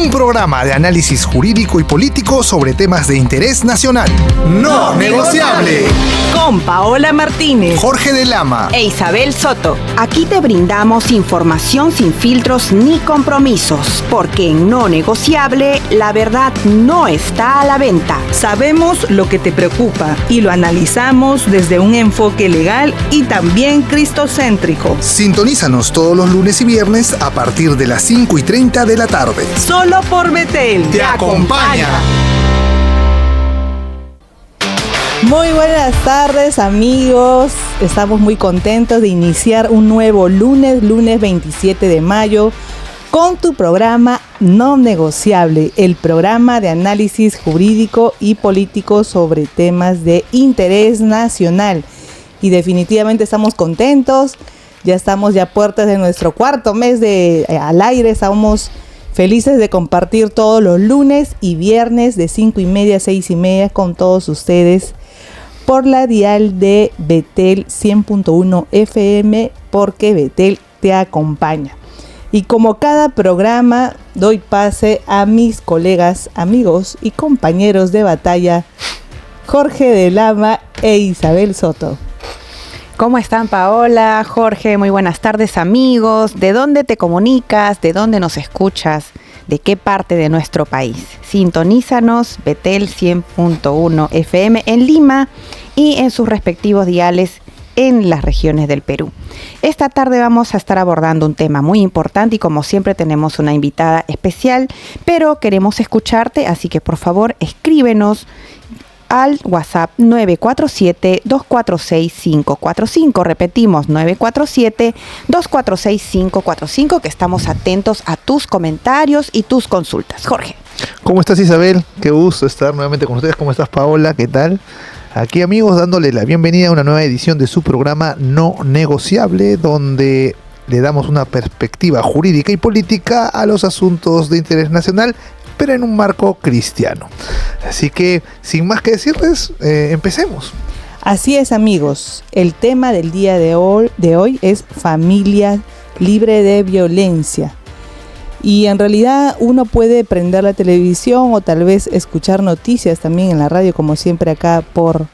Un programa de análisis jurídico y político sobre temas de interés nacional. No negociable. Con Paola Martínez, Jorge de Lama e Isabel Soto. Aquí te brindamos información sin filtros ni compromisos, porque en No Negociable la verdad no está a la venta. Sabemos lo que te preocupa y lo analizamos desde un enfoque legal y también cristocéntrico. Sintonízanos todos los lunes y viernes a partir de las 5:30 de la tarde. Solo por Betel. Te acompaña. Muy buenas tardes, amigos. Estamos muy contentos de iniciar un nuevo lunes 27 de mayo, con tu programa No Negociable, el programa de análisis jurídico y político sobre temas de interés nacional. Y definitivamente estamos contentos. Ya estamos a puertas de nuestro cuarto mes al aire. Estamos felices de compartir todos los lunes y viernes de 5:30 a 6:30 con todos ustedes por la dial de Betel 100.1 FM, porque Betel te acompaña. Y como cada programa, doy pase a mis colegas, amigos y compañeros de batalla, Jorge de Lama e Isabel Soto. ¿Cómo están, Paola, Jorge? Muy buenas tardes, amigos. ¿De dónde te comunicas? ¿De dónde nos escuchas? ¿De qué parte de nuestro país? Sintonízanos, Betel 100.1 FM en Lima y en sus respectivos diales en las regiones del Perú. Esta tarde vamos a estar abordando un tema muy importante y como siempre tenemos una invitada especial, pero queremos escucharte, así que por favor escríbenos al WhatsApp 947-246-545. Repetimos, 947-246-545, que estamos atentos a tus comentarios y tus consultas. Jorge. ¿Cómo estás, Isabel? Qué gusto estar nuevamente con ustedes. ¿Cómo estás, Paola? ¿Qué tal? Aquí, amigos, dándole la bienvenida a una nueva edición de su programa No Negociable, donde le damos una perspectiva jurídica y política a los asuntos de interés nacional, pero en un marco cristiano. Así que, sin más que decirles, empecemos. Así es, amigos. El tema del día de hoy es familia libre de violencia. Y en realidad uno puede prender la televisión o tal vez escuchar noticias también en la radio, como siempre acá por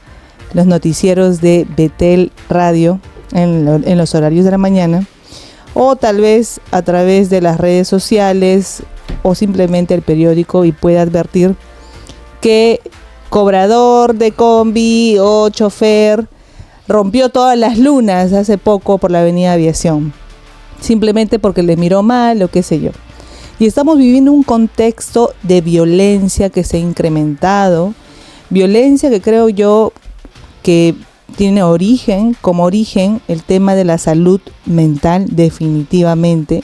los noticieros de Betel Radio en los horarios de la mañana, o tal vez a través de las redes sociales o simplemente el periódico, y puede advertir que cobrador de combi o chofer rompió todas las lunas hace poco por la avenida Aviación, simplemente porque le miró mal o qué sé yo. Y estamos viviendo un contexto de violencia que se ha incrementado, violencia que creo yo que tiene como origen el tema de la salud mental, definitivamente,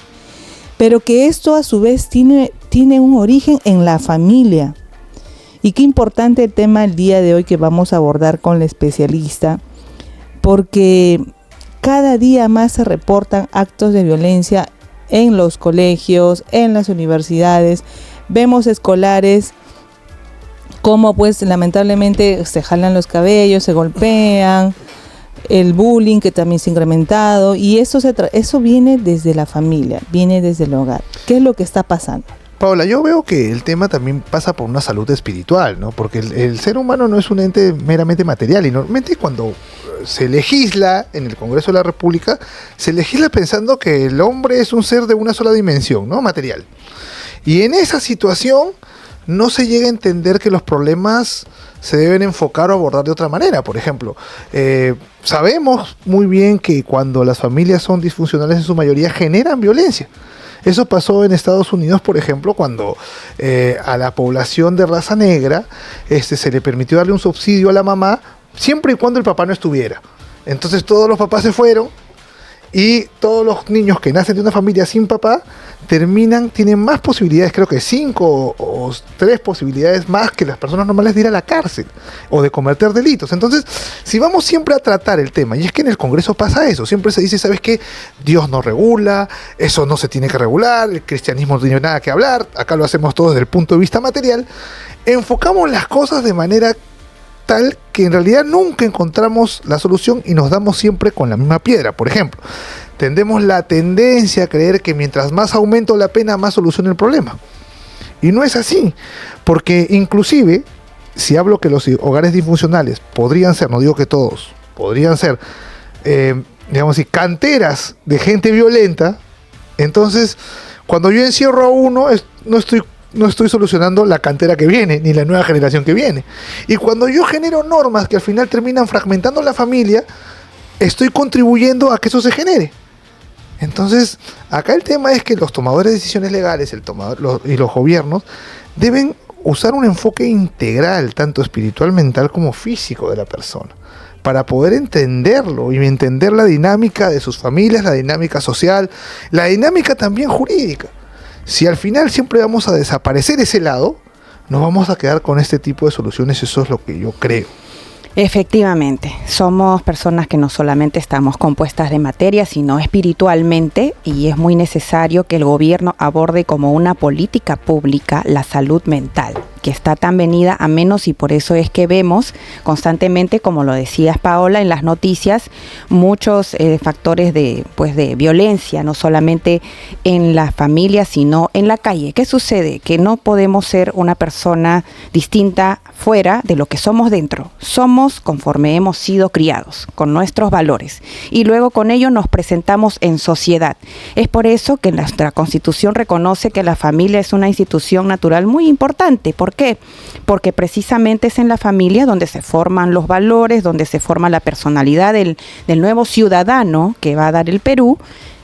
pero que esto a su vez tiene un origen en la familia. Y qué importante el tema el día de hoy que vamos a abordar con la especialista, porque cada día más se reportan actos de violencia en los colegios, en las universidades. Vemos escolares como pues lamentablemente se jalan los cabellos, se golpean, el bullying que también se ha incrementado, y eso viene desde la familia, viene desde el hogar. ¿Qué es lo que está pasando? Paola, yo veo que el tema también pasa por una salud espiritual, ¿no? Porque el ser humano no es un ente meramente material, y normalmente cuando se legisla en el Congreso de la República, se legisla pensando que el hombre es un ser de una sola dimensión, ¿no? Material. Y en esa situación no se llega a entender que los problemas se deben enfocar o abordar de otra manera. Por ejemplo, sabemos muy bien que cuando las familias son disfuncionales en su mayoría generan violencia. Eso pasó en Estados Unidos, por ejemplo, cuando a la población de raza negra se le permitió darle un subsidio a la mamá siempre y cuando el papá no estuviera. Entonces todos los papás se fueron y todos los niños que nacen de una familia sin papá tienen más posibilidades, creo que 5 o 3 posibilidades más que las personas normales de ir a la cárcel o de cometer delitos. Entonces, si vamos siempre a tratar el tema, y es que en el Congreso pasa eso, siempre se dice, ¿sabes qué? Dios no regula, eso no se tiene que regular, el cristianismo no tiene nada que hablar, acá lo hacemos todo desde el punto de vista material, enfocamos las cosas de manera tal que en realidad nunca encontramos la solución y nos damos siempre con la misma piedra. Por ejemplo, tenemos la tendencia a creer que mientras más aumento la pena, más soluciona el problema. Y no es así, porque inclusive, si hablo que los hogares disfuncionales podrían ser, no digo que todos, podrían ser, digamos así, canteras de gente violenta, entonces, cuando yo encierro a uno, no estoy solucionando la cantera que viene, ni la nueva generación que viene. Y cuando yo genero normas que al final terminan fragmentando la familia, estoy contribuyendo a que eso se genere. Entonces, acá el tema es que los tomadores de decisiones legales y los gobiernos deben usar un enfoque integral, tanto espiritual, mental como físico de la persona, para poder entenderlo y entender la dinámica de sus familias, la dinámica social, la dinámica también jurídica. Si al final siempre vamos a desaparecer ese lado, nos vamos a quedar con este tipo de soluciones. Eso es lo que yo creo. Efectivamente, somos personas que no solamente estamos compuestas de materia, sino espiritualmente, y es muy necesario que el gobierno aborde como una política pública la salud mental, que está tan venida a menos, y por eso es que vemos constantemente, como lo decías Paola, en las noticias, muchos factores de violencia, no solamente en la familia, sino en la calle. ¿Qué sucede? Que no podemos ser una persona distinta fuera de lo que somos dentro. Somos conforme hemos sido criados, con nuestros valores, y luego con ello nos presentamos en sociedad. Es por eso que nuestra Constitución reconoce que la familia es una institución natural muy importante. ¿Por qué? Porque precisamente es en la familia donde se forman los valores, donde se forma la personalidad del nuevo ciudadano que va a dar el Perú,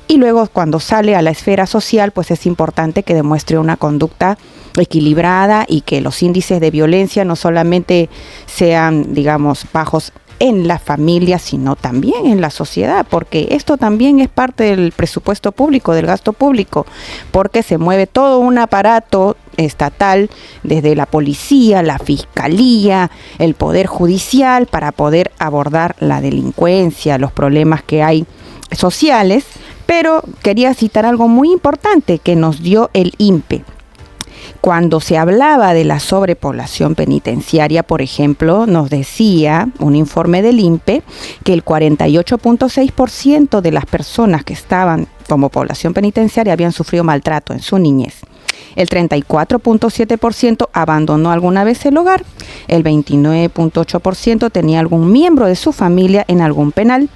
y luego cuando sale a la esfera social, pues es importante que demuestre una conducta equilibrada y que los índices de violencia no solamente sean, digamos, bajos en la familia, sino también en la sociedad, porque esto también es parte del presupuesto público, del gasto público, porque se mueve todo un aparato estatal, desde la policía, la fiscalía, el poder judicial, para poder abordar la delincuencia, los problemas que hay sociales. Pero quería citar algo muy importante que nos dio el INPE. Cuando se hablaba de la sobrepoblación penitenciaria, por ejemplo, nos decía un informe del INPE que el 48.6% de las personas que estaban como población penitenciaria habían sufrido maltrato en su niñez. El 34.7% abandonó alguna vez el hogar. El 29.8% tenía algún miembro de su familia en algún penal.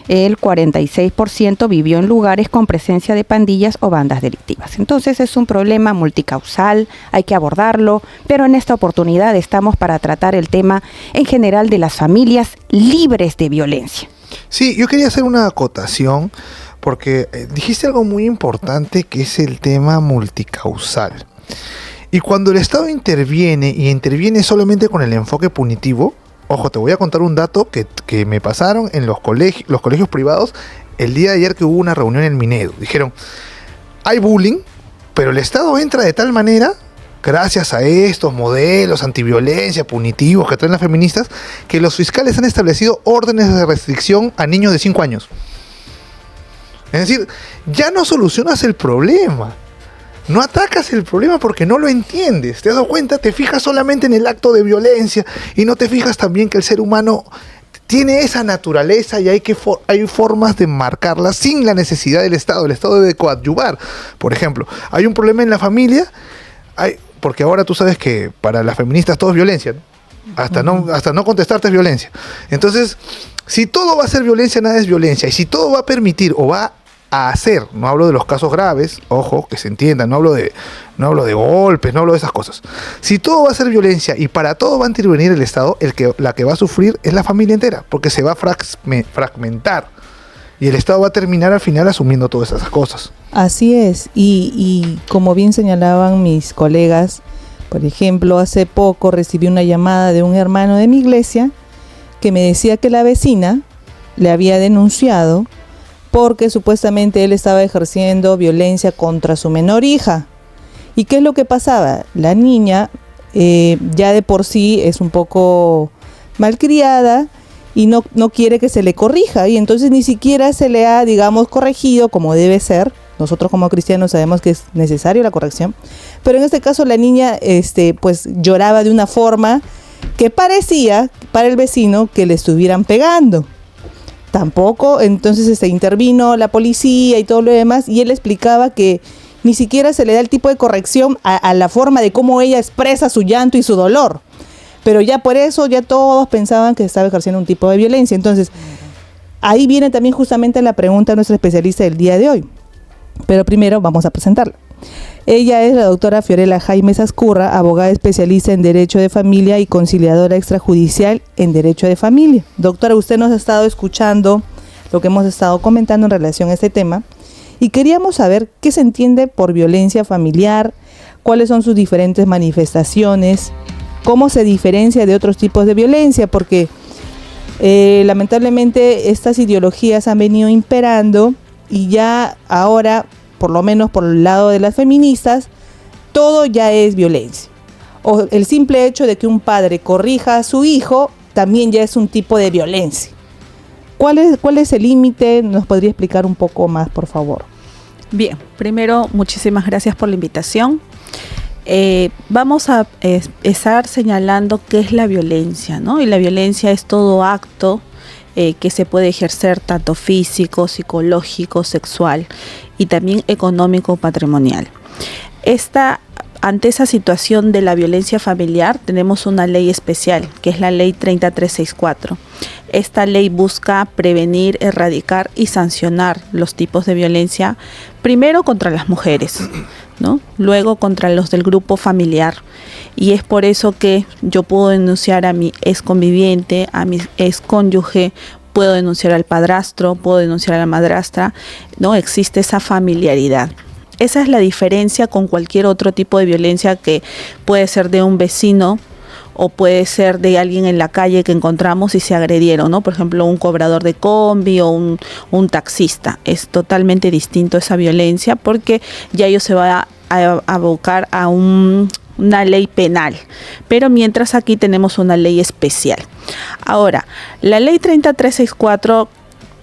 El 46% vivió en lugares con presencia de pandillas o bandas delictivas. Entonces es un problema multicausal, hay que abordarlo, pero en esta oportunidad estamos para tratar el tema en general de las familias libres de violencia. Sí, yo quería hacer una acotación porque dijiste algo muy importante, que es el tema multicausal. Y cuando el Estado interviene, y interviene solamente con el enfoque punitivo, ojo, te voy a contar un dato que me pasaron en los colegios privados el día de ayer, que hubo una reunión en Minedo. Dijeron, hay bullying, pero el Estado entra de tal manera, gracias a estos modelos antiviolencia, punitivos que traen las feministas, que los fiscales han establecido órdenes de restricción a niños de 5 años. Es decir, ya no solucionas el problema. No atacas el problema porque no lo entiendes. ¿Te has dado cuenta? Te fijas solamente en el acto de violencia y no te fijas también que el ser humano tiene esa naturaleza y hay formas de marcarla sin la necesidad del Estado. El Estado debe coadyuvar. Por ejemplo, hay un problema en la familia, porque ahora tú sabes que para las feministas todo es violencia, ¿no? Hasta no contestarte es violencia. Entonces, si todo va a ser violencia, nada es violencia. Y si todo va a permitir o va a hacer, no hablo de los casos graves, ojo, que se entienda, no hablo de golpes, no hablo de esas cosas. Si todo va a ser violencia y para todo va a intervenir el Estado, la que va a sufrir es la familia entera, porque se va a fragmentar y el Estado va a terminar al final asumiendo todas esas cosas. Así es, y como bien señalaban mis colegas, por ejemplo, hace poco recibí una llamada de un hermano de mi iglesia que me decía que la vecina le había denunciado porque supuestamente él estaba ejerciendo violencia contra su menor hija. ¿Y qué es lo que pasaba? La niña ya de por sí es un poco malcriada y no quiere que se le corrija, y entonces ni siquiera se le ha, digamos, corregido como debe ser. Nosotros como cristianos sabemos que es necesario la corrección, pero en este caso la niña pues lloraba de una forma que parecía para el vecino que le estuvieran pegando. Tampoco, entonces intervino la policía y todo lo demás, y él explicaba que ni siquiera se le da el tipo de corrección a la forma de cómo ella expresa su llanto y su dolor. Pero ya por eso ya todos pensaban que estaba ejerciendo un tipo de violencia. Entonces, ahí viene también justamente la pregunta de nuestra especialista del día de hoy. Pero primero vamos a presentarla. Ella es la doctora Fiorella Jaime Sascurra, abogada especialista en Derecho de Familia y conciliadora extrajudicial en Derecho de Familia. Doctora, usted nos ha estado escuchando lo que hemos estado comentando en relación a este tema y queríamos saber qué se entiende por violencia familiar, cuáles son sus diferentes manifestaciones, cómo se diferencia de otros tipos de violencia, porque lamentablemente estas ideologías han venido imperando y ya ahora, por lo menos por el lado de las feministas, todo ya es violencia. O el simple hecho de que un padre corrija a su hijo también ya es un tipo de violencia. ¿Cuál es el límite? ¿Nos podría explicar un poco más, por favor? Bien, primero, muchísimas gracias por la invitación. Vamos a estar señalando qué es la violencia, ¿no? Y la violencia es todo acto que se puede ejercer tanto físico, psicológico, sexual y también económico o patrimonial. Ante esa situación de la violencia familiar tenemos una ley especial, que es la ley 30364. Esta ley busca prevenir, erradicar y sancionar los tipos de violencia, primero contra las mujeres, ¿no? Luego contra los del grupo familiar. Y es por eso que yo puedo denunciar a mi exconviviente, a mi excónyuge, puedo denunciar al padrastro, puedo denunciar a la madrastra, ¿no? Existe esa familiaridad. Esa es la diferencia con cualquier otro tipo de violencia que puede ser de un vecino o puede ser de alguien en la calle que encontramos y se agredieron, ¿no? Por ejemplo, un cobrador de combi o un taxista. Es totalmente distinto esa violencia porque ya ello se va a abocar a una ley penal, pero mientras aquí tenemos una ley especial. Ahora, la ley 30364,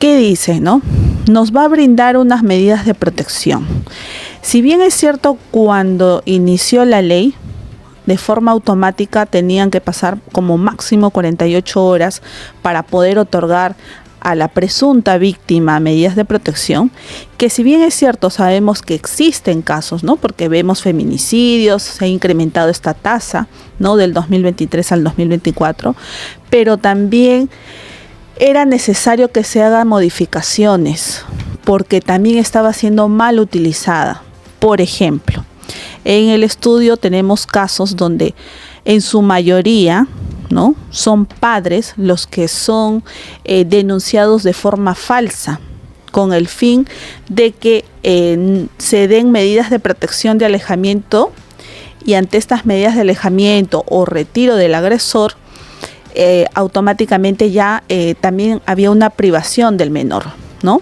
¿qué dice, no? Nos va a brindar unas medidas de protección. Si bien es cierto, cuando inició la ley, de forma automática tenían que pasar como máximo 48 horas para poder otorgar a la presunta víctima medidas de protección, que si bien es cierto, sabemos que existen casos, ¿no? Porque vemos feminicidios, se ha incrementado esta tasa, ¿no? Del 2023 al 2024, pero también era necesario que se hagan modificaciones, porque también estaba siendo mal utilizada. Por ejemplo, en el estudio tenemos casos donde en su mayoría, ¿no? Son padres los que son denunciados de forma falsa, con el fin de que se den medidas de protección de alejamiento, y ante estas medidas de alejamiento o retiro del agresor, automáticamente ya también había una privación del menor, ¿no?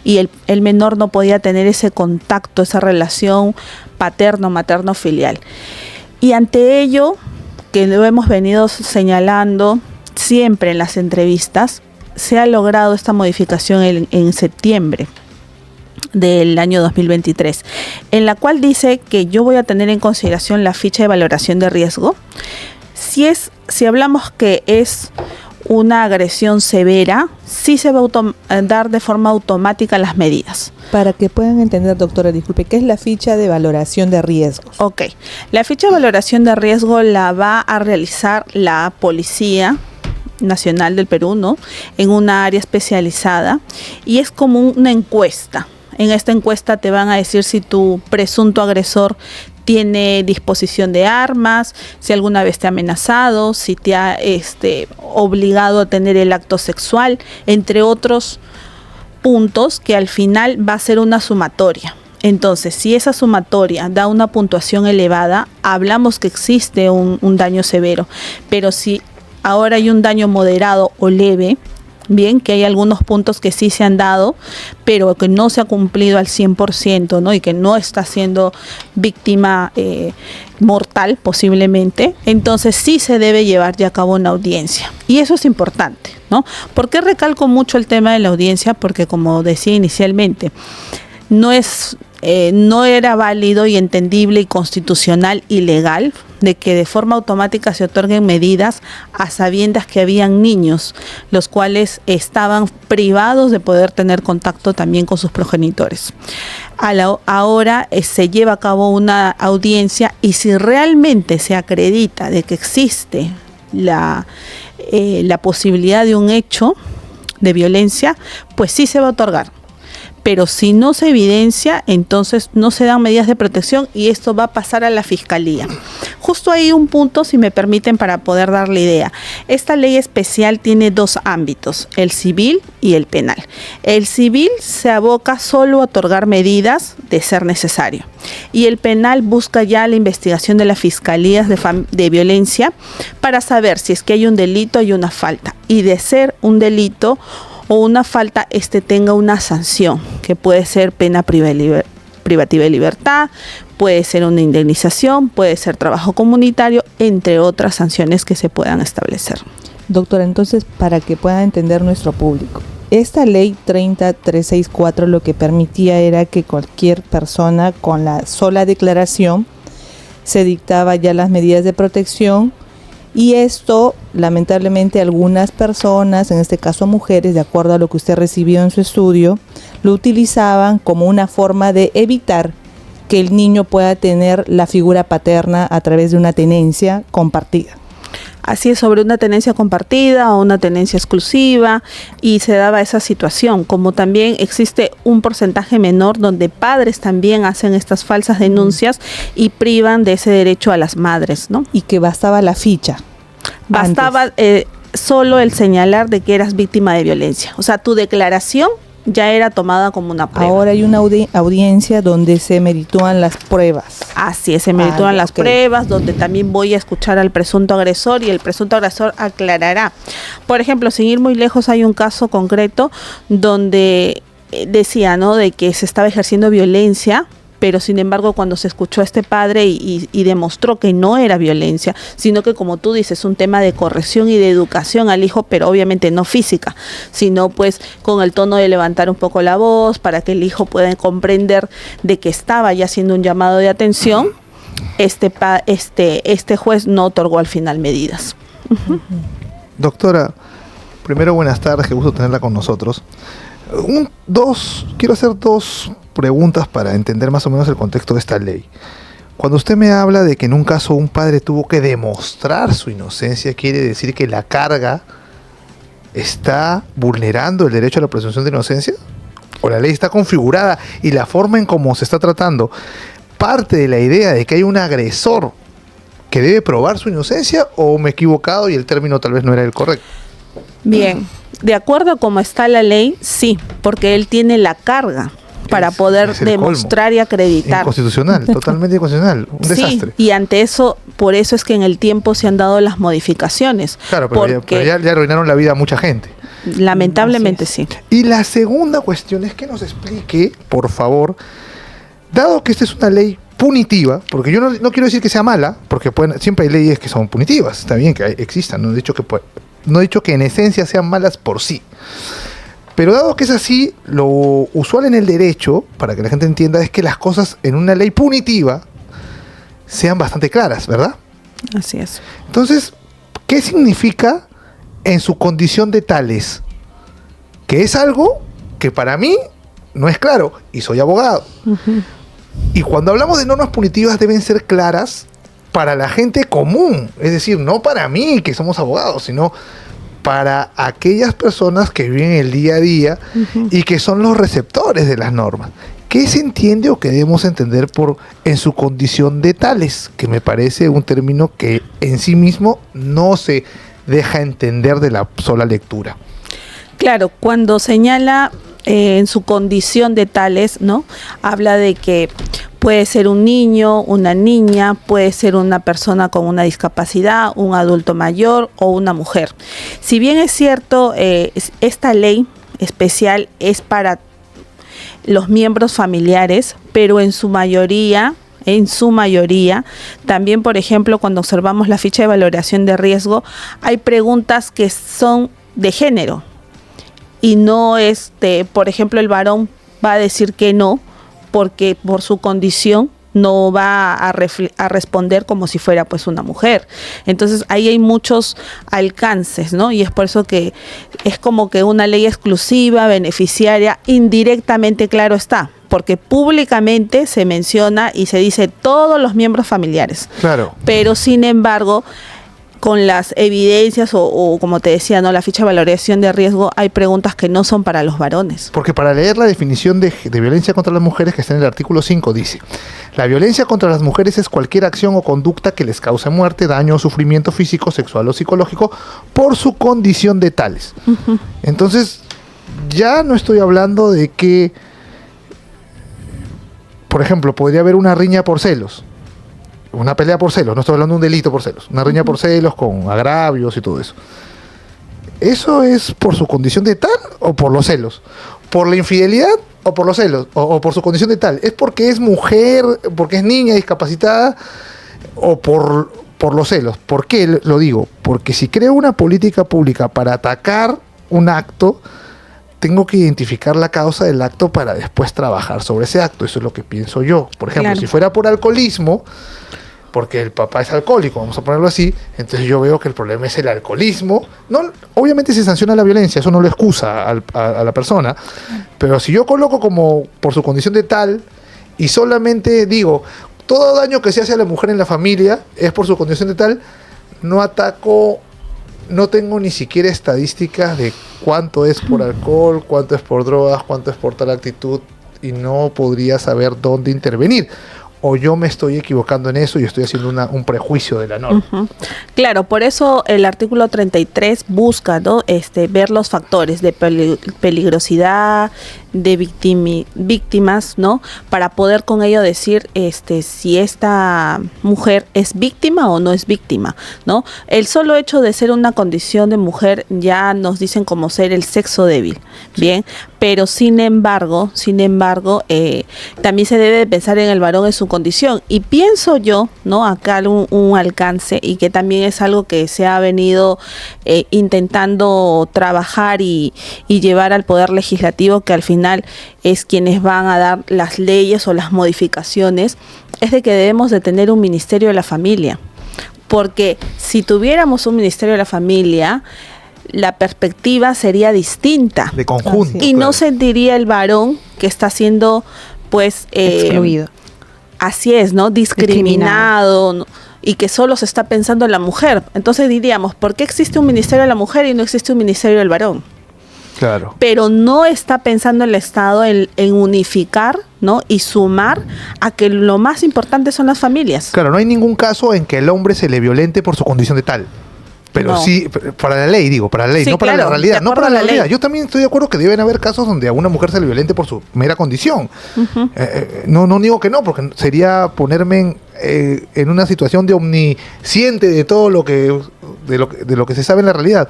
Y el menor no podía tener ese contacto, esa relación paterno-materno-filial. Y ante ello, que lo hemos venido señalando siempre en las entrevistas, se ha logrado esta modificación en septiembre del año 2023, en la cual dice que yo voy a tener en consideración la ficha de valoración de riesgo. Si hablamos que es una agresión severa, sí se va a dar de forma automática las medidas. Para que puedan entender, doctora, disculpe, ¿qué es la ficha de valoración de riesgos? Ok, la ficha de valoración de riesgo la va a realizar la Policía Nacional del Perú, ¿no? En una área especializada, y es como una encuesta. En esta encuesta te van a decir si tu presunto agresor tiene disposición de armas, si alguna vez te ha amenazado, si te ha obligado a tener el acto sexual, entre otros puntos que al final va a ser una sumatoria. Entonces, si esa sumatoria da una puntuación elevada, hablamos que existe un daño severo, pero si ahora hay un daño moderado o leve, bien, que hay algunos puntos que sí se han dado, pero que no se ha cumplido al 100%, ¿no? Y que no está siendo víctima mortal posiblemente, entonces sí se debe llevar ya a cabo una audiencia. Y eso es importante, ¿no? ¿Por qué recalco mucho el tema de la audiencia? Porque, como decía inicialmente, no era válido y entendible y constitucional y legal, de que de forma automática se otorguen medidas a sabiendas que habían niños, los cuales estaban privados de poder tener contacto también con sus progenitores. Ahora se lleva a cabo una audiencia y si realmente se acredita de que existe la posibilidad de un hecho de violencia, pues sí se va a otorgar. Pero si no se evidencia, entonces no se dan medidas de protección y esto va a pasar a la Fiscalía. Justo ahí un punto, si me permiten, para poder dar la idea. Esta ley especial tiene dos ámbitos, el civil y el penal. El civil se aboca solo a otorgar medidas de ser necesario. Y el penal busca ya la investigación de las Fiscalías de violencia para saber si es que hay un delito y una falta. Y de ser un delito o una falta, tenga una sanción, que puede ser pena privativa de libertad, puede ser una indemnización, puede ser trabajo comunitario, entre otras sanciones que se puedan establecer. Doctora, entonces, para que pueda entender nuestro público, esta ley 30364 lo que permitía era que cualquier persona con la sola declaración se dictaba ya las medidas de protección. Y esto, lamentablemente, algunas personas, en este caso mujeres, de acuerdo a lo que usted recibió en su estudio, lo utilizaban como una forma de evitar que el niño pueda tener la figura paterna a través de una tenencia compartida. Así es, sobre una tenencia compartida o una tenencia exclusiva, y se daba esa situación, como también existe un porcentaje menor donde padres también hacen estas falsas denuncias y privan de ese derecho a las madres, ¿no? Y que bastaba la ficha. Bastaba solo el señalar de que eras víctima de violencia, o sea, tu declaración ya era tomada como una prueba. Ahora hay una audiencia donde se meritúan las pruebas. Así es, se meritúan las pruebas, donde también voy a escuchar al presunto agresor y el presunto agresor aclarará. Por ejemplo, sin ir muy lejos, hay un caso concreto donde decía, ¿no?, de que se estaba ejerciendo violencia, pero sin embargo cuando se escuchó a este padre y demostró que no era violencia, sino que, como tú dices, un tema de corrección y de educación al hijo, pero obviamente no física, sino pues con el tono de levantar un poco la voz para que el hijo pueda comprender de que estaba ya haciendo un llamado de atención, este juez no otorgó al final medidas. Doctora, primero buenas tardes, qué gusto tenerla con nosotros. Quiero hacer dos preguntas para entender más o menos el contexto de esta ley. Cuando usted me habla de que en un caso un padre tuvo que demostrar su inocencia, ¿quiere decir que la carga está vulnerando el derecho a la presunción de inocencia? ¿O la ley está configurada y la forma en cómo se está tratando parte de la idea de que hay un agresor que debe probar su inocencia, o me he equivocado y el término tal vez no era el correcto? Bien, de acuerdo a cómo está la ley, sí, porque él tiene la carga para poder demostrar colmo. Y acreditar. Inconstitucional, totalmente inconstitucional, un desastre. Y ante eso, por eso es que en el tiempo se han dado las modificaciones. Claro, pero ya arruinaron la vida a mucha gente. Lamentablemente sí. Y la segunda cuestión es que nos explique, por favor, dado que esta es una ley punitiva, porque yo no quiero decir que sea mala, porque siempre hay leyes que son punitivas, está bien que existan, no he dicho que en esencia sean malas por sí. Pero dado que es así, lo usual en el derecho, para que la gente entienda, es que las cosas en una ley punitiva sean bastante claras, ¿verdad? Así es. Entonces, ¿qué significa en su condición de tales? Que es algo que para mí no es claro, y soy abogado. Uh-huh. Y cuando hablamos de normas punitivas deben ser claras para la gente común, es decir, no para mí, que somos abogados, sino para aquellas personas que viven el día a día uh-huh. y que son los receptores de las normas. ¿Qué se entiende o qué debemos entender por en su condición de tales? Que me parece un término que en sí mismo no se deja entender de la sola lectura. Claro, cuando señala en su condición de tales, ¿no?, habla de que puede ser un niño, una niña, puede ser una persona con una discapacidad, un adulto mayor o una mujer. Si bien es cierto, esta ley especial es para los miembros familiares, pero en su mayoría, también, por ejemplo, cuando observamos la ficha de valoración de riesgo, hay preguntas que son de género. Y no por ejemplo, el varón va a decir que no, porque por su condición no va a responder como si fuera pues una mujer. Entonces ahí hay muchos alcances, ¿no? Y es por eso que es como que una ley exclusiva, beneficiaria, indirectamente, claro está, porque públicamente se menciona y se dice todos los miembros familiares. Claro. Pero sin embargo, con las evidencias o como te decía, ¿no? La ficha de valoración de riesgo, hay preguntas que no son para los varones. Porque para leer la definición de violencia contra las mujeres, que está en el artículo 5, dice: la violencia contra las mujeres es cualquier acción o conducta que les cause muerte, daño o sufrimiento físico, sexual o psicológico por su condición de tales. Uh-huh. Entonces, ya no estoy hablando de que, por ejemplo, podría haber una riña por celos. Una pelea por celos, no estoy hablando de un delito por celos, una riña por celos con agravios y todo eso. ¿Eso es por su condición de tal o por los celos? ¿Por la infidelidad o por los celos? ¿O por su condición de tal? ¿Es porque es mujer, porque es niña discapacitada o por los celos? ¿Por qué lo digo? Porque si creo una política pública para atacar un acto, tengo que identificar la causa del acto para después trabajar sobre ese acto. Eso es lo que pienso yo. Por ejemplo, claro, si fuera por alcoholismo, porque el papá es alcohólico, vamos a ponerlo así, entonces yo veo que el problema es el alcoholismo. No, obviamente se sanciona la violencia, eso no lo excusa a la persona, pero si yo coloco como por su condición de tal y solamente digo, todo daño que se hace a la mujer en la familia es por su condición de tal, no ataco, no tengo ni siquiera estadísticas de cuánto es por alcohol, cuánto es por drogas, cuánto es por tal actitud, y no podría saber dónde intervenir. O yo me estoy equivocando en eso y estoy haciendo un prejuicio de la norma. Uh-huh. Claro, por eso el artículo 33 busca, ¿no? Ver los factores de peligrosidad, de víctimas, ¿no? Para poder con ello decir si esta mujer es víctima o no es víctima, ¿no? El solo hecho de ser una condición de mujer ya nos dicen como ser el sexo débil, ¿bien? Pero sin embargo, también se debe pensar en el varón en su condición. Y pienso yo, ¿no? Acá un alcance, y que también es algo que se ha venido intentando trabajar y llevar al Poder Legislativo, que al final es quienes van a dar las leyes o las modificaciones, es de que debemos de tener un Ministerio de la Familia. Porque si tuviéramos un Ministerio de la Familia, la perspectiva sería distinta. De conjunto. Y no sentiría el varón que está siendo, pues... excluido. Así es, ¿no? Discriminado, ¿no? Y que solo se está pensando en la mujer. Entonces diríamos, ¿por qué existe un Ministerio de la Mujer y no existe un Ministerio del Varón? Claro. Pero no está pensando el Estado en unificar, ¿no? Y sumar a que lo más importante son las familias. Claro, no hay ningún caso en que el hombre se le violente por su condición de tal. Pero no. Sí, para la ley, digo, para la ley, sí, no para claro, la realidad. No para la realidad. Yo también estoy de acuerdo que deben haber casos donde a una mujer se le violente por su mera condición. Uh-huh. No digo que no, porque sería ponerme en una situación de omnisciente de todo lo que se sabe en la realidad.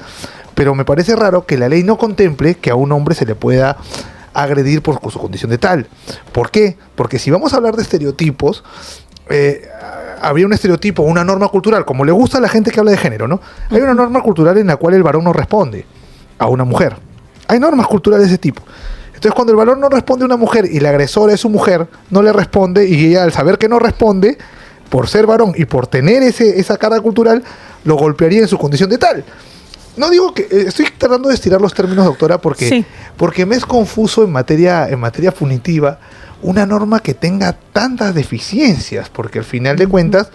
Pero me parece raro que la ley no contemple que a un hombre se le pueda agredir por su condición de tal. ¿Por qué? Porque si vamos a hablar de estereotipos, habría un estereotipo, una norma cultural, como le gusta a la gente que habla de género, ¿no? Hay una norma cultural en la cual el varón no responde a una mujer. Hay normas culturales de ese tipo. Entonces, cuando el varón no responde a una mujer y la agresora es su mujer, no le responde, y ella, al saber que no responde, por ser varón y por tener esa carga cultural, lo golpearía en su condición de tal. No digo que... estoy tratando de estirar los términos, doctora, porque me es confuso en materia punitiva una norma que tenga tantas deficiencias, porque al final de cuentas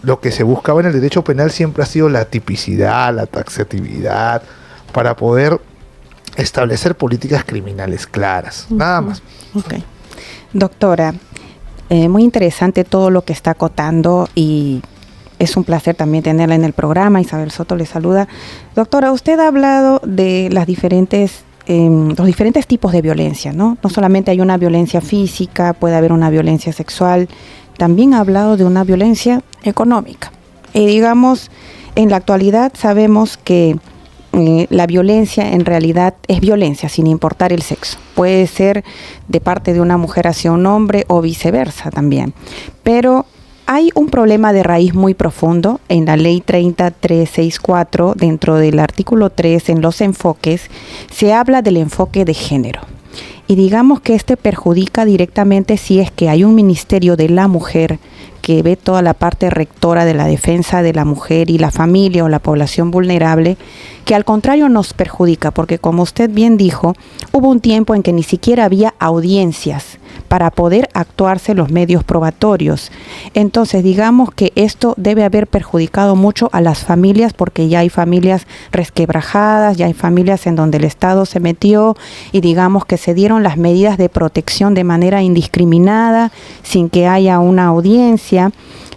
lo que se buscaba en el derecho penal siempre ha sido la tipicidad, la taxatividad, para poder establecer políticas criminales claras, nada más. Okay. Doctora, muy interesante todo lo que está acotando, y es un placer también tenerla en el programa. Isabel Soto le saluda. Doctora, usted ha hablado de los diferentes tipos de violencia, ¿no? No solamente hay una violencia física, puede haber una violencia sexual, también ha hablado de una violencia económica. Digamos, en la actualidad sabemos que la violencia en realidad es violencia sin importar el sexo. Puede ser de parte de una mujer hacia un hombre o viceversa también. Pero hay un problema de raíz muy profundo en la ley 30364, dentro del artículo 3, en los enfoques, se habla del enfoque de género. y digamos que este perjudica directamente si es que hay un Ministerio de la Mujer que ve toda la parte rectora de la defensa de la mujer y la familia o la población vulnerable, que al contrario nos perjudica, porque como usted bien dijo, hubo un tiempo en que ni siquiera había audiencias para poder actuarse los medios probatorios. Entonces, digamos que esto debe haber perjudicado mucho a las familias, porque ya hay familias resquebrajadas, ya hay familias en donde el Estado se metió y digamos que se dieron las medidas de protección de manera indiscriminada, sin que haya una audiencia.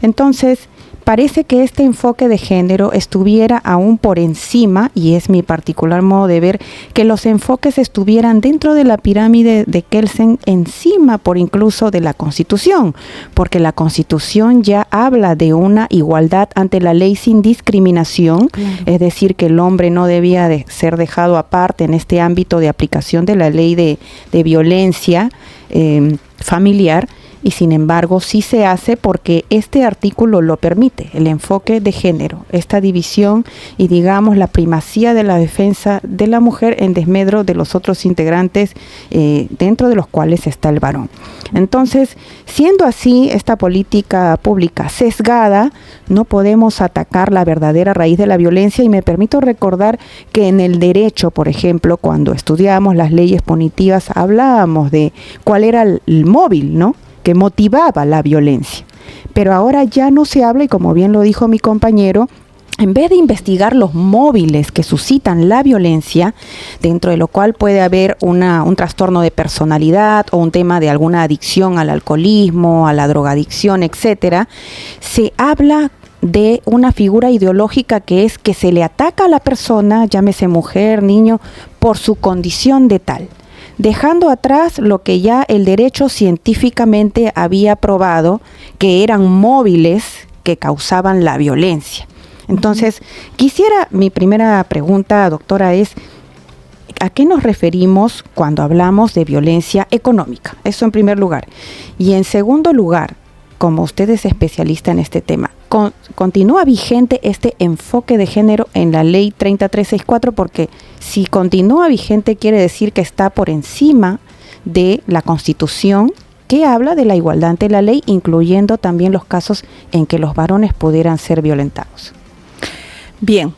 Entonces, parece que este enfoque de género estuviera aún por encima, y es mi particular modo de ver, que los enfoques estuvieran dentro de la pirámide de Kelsen, encima por incluso de la Constitución, porque la Constitución ya habla de una igualdad ante la ley sin discriminación, claro. Es decir, que el hombre no debía de ser dejado aparte en este ámbito de aplicación de la ley de violencia familiar. Y sin embargo sí se hace porque este artículo lo permite, el enfoque de género, esta división y digamos la primacía de la defensa de la mujer en desmedro de los otros integrantes dentro de los cuales está el varón. Entonces, siendo así esta política pública sesgada, no podemos atacar la verdadera raíz de la violencia, y me permito recordar que en el derecho, por ejemplo, cuando estudiamos las leyes punitivas, hablábamos de cuál era el móvil, ¿no?, que motivaba la violencia. Pero ahora ya no se habla, y como bien lo dijo mi compañero, en vez de investigar los móviles que suscitan la violencia, dentro de lo cual puede haber un trastorno de personalidad o un tema de alguna adicción al alcoholismo, a la drogadicción, etcétera, se habla de una figura ideológica que es que se le ataca a la persona, llámese mujer, niño, por su condición de tal, dejando atrás lo que ya el derecho científicamente había probado, que eran móviles que causaban la violencia. Entonces, mi primera pregunta, doctora, es ¿a qué nos referimos cuando hablamos de violencia económica? Eso en primer lugar. Y en segundo lugar, como usted es especialista en este tema, ¿continúa vigente este enfoque de género en la ley 3364? Porque si continúa vigente quiere decir que está por encima de la Constitución, que habla de la igualdad ante la ley, incluyendo también los casos en que los varones pudieran ser violentados. Bien,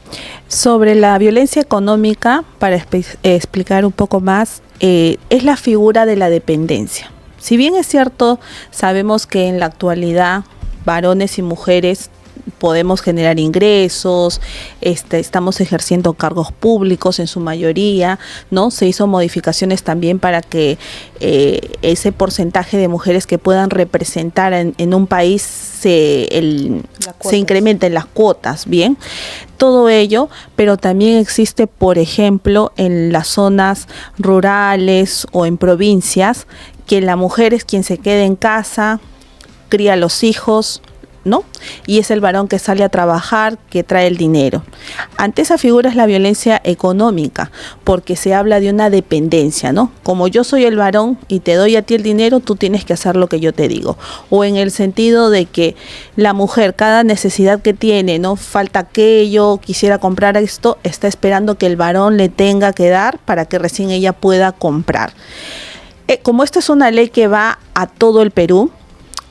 sobre la violencia económica, para explicar un poco más, es la figura de la dependencia. Si bien es cierto, sabemos que en la actualidad varones y mujeres podemos generar ingresos, estamos ejerciendo cargos públicos en su mayoría, ¿no? Se hizo modificaciones también para que ese porcentaje de mujeres que puedan representar en un país se incremente en las cuotas, ¿bien? Todo ello, pero también existe, por ejemplo, en las zonas rurales o en provincias, que la mujer es quien se queda en casa, cría a los hijos, ¿no? Y es el varón que sale a trabajar, que trae el dinero. Ante esa figura es la violencia económica, porque se habla de una dependencia, ¿no? Como yo soy el varón y te doy a ti el dinero, tú tienes que hacer lo que yo te digo. O en el sentido de que la mujer, cada necesidad que tiene, ¿no? Falta aquello, quisiera comprar esto, está esperando que el varón le tenga que dar para que recién ella pueda comprar. Como esta es una ley que va a todo el Perú,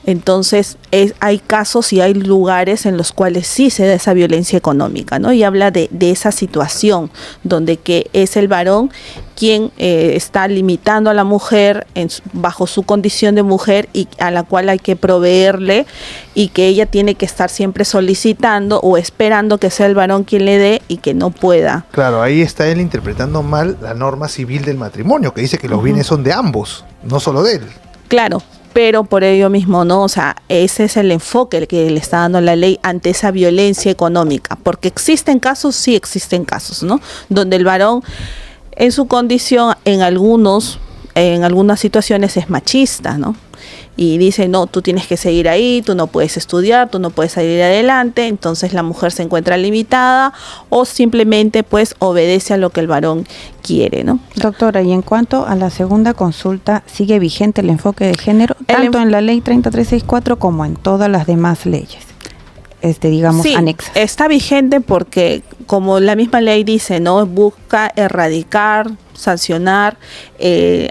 entonces hay casos y hay lugares en los cuales sí se da esa violencia económica, ¿no? Y habla de esa situación donde que es el varón quien está limitando a la mujer bajo su condición de mujer, y a la cual hay que proveerle, y que ella tiene que estar siempre solicitando o esperando que sea el varón quien le dé, y que no pueda. Claro, ahí está él interpretando mal la norma civil del matrimonio, que dice que los bienes son de ambos, no solo de él. Claro. Pero por ello mismo, ¿no? O sea, ese es el enfoque que le está dando la ley ante esa violencia económica. Porque existen casos, sí existen casos, ¿no? Donde el varón, en su condición, en algunas situaciones es machista, ¿no? Y dice, no, tú tienes que seguir ahí, tú no puedes estudiar, tú no puedes salir adelante. Entonces la mujer se encuentra limitada, o simplemente pues obedece a lo que el varón quiere, ¿no? Doctora, y en cuanto a la segunda consulta, ¿sigue vigente el enfoque de género, tanto en la ley 3364 como en todas las demás leyes? Digamos, sí, anexas. Está vigente porque, como la misma ley dice, ¿no? Busca erradicar sancionar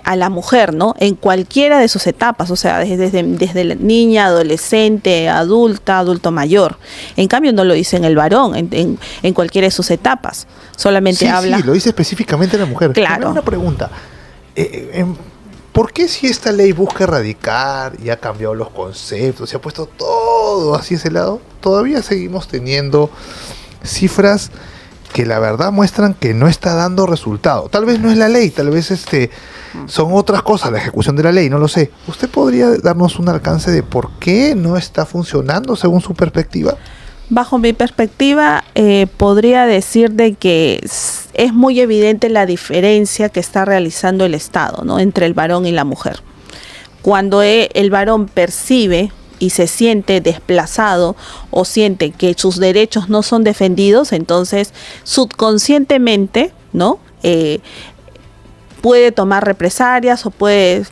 a la mujer, ¿no? En cualquiera de sus etapas, o sea, desde la niña, adolescente, adulta, adulto mayor. En cambio, no lo dice en el varón, en cualquiera de sus etapas. Solamente habla. Sí, lo dice específicamente la mujer. Claro. También una pregunta. ¿Por qué si esta ley busca erradicar y ha cambiado los conceptos, se ha puesto todo hacia ese lado, todavía seguimos teniendo cifras que la verdad muestran que no está dando resultado? Tal vez no es la ley, tal vez son otras cosas, la ejecución de la ley, no lo sé. ¿Usted podría darnos un alcance de por qué no está funcionando según su perspectiva? Bajo mi perspectiva, podría decir de que es muy evidente la diferencia que está realizando el Estado, ¿no? Entre el varón y la mujer. Cuando el varón percibe y se siente desplazado o siente que sus derechos no son defendidos, entonces subconscientemente, ¿no? Puede tomar represalias o puede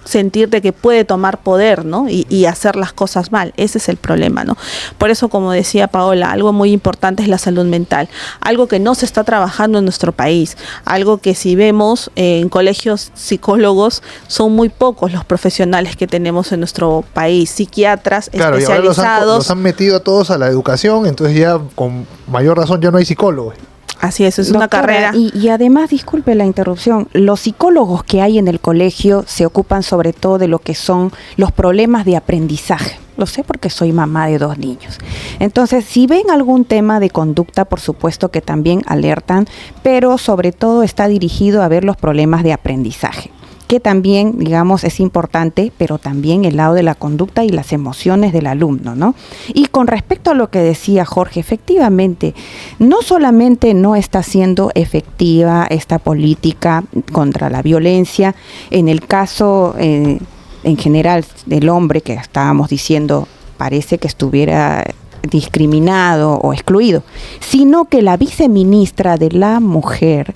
sentir de que puede tomar poder, ¿no? Y hacer las cosas mal. Ese es el problema, ¿no? Por eso, como decía Paola, algo muy importante es la salud mental. Algo que no se está trabajando en nuestro país. Algo que si vemos en colegios psicólogos, son muy pocos los profesionales que tenemos en nuestro país. Psiquiatras especializados. Y ahora los han metido a todos a la educación, entonces ya con mayor razón ya no hay psicólogos. Así es una Doctora, carrera. Y además, disculpe la interrupción, los psicólogos que hay en el colegio se ocupan sobre todo de lo que son los problemas de aprendizaje. Lo sé porque soy mamá de 2 niños. Entonces, si ven algún tema de conducta, por supuesto que también alertan, pero sobre todo está dirigido a ver los problemas de aprendizaje, que también, digamos, es importante, pero también el lado de la conducta y las emociones del alumno, ¿no? Y con respecto a lo que decía Jorge, efectivamente, no solamente no está siendo efectiva esta política contra la violencia, en el caso, en general, del hombre, que estábamos diciendo, parece que estuviera discriminado o excluido, sino que la viceministra de la mujer,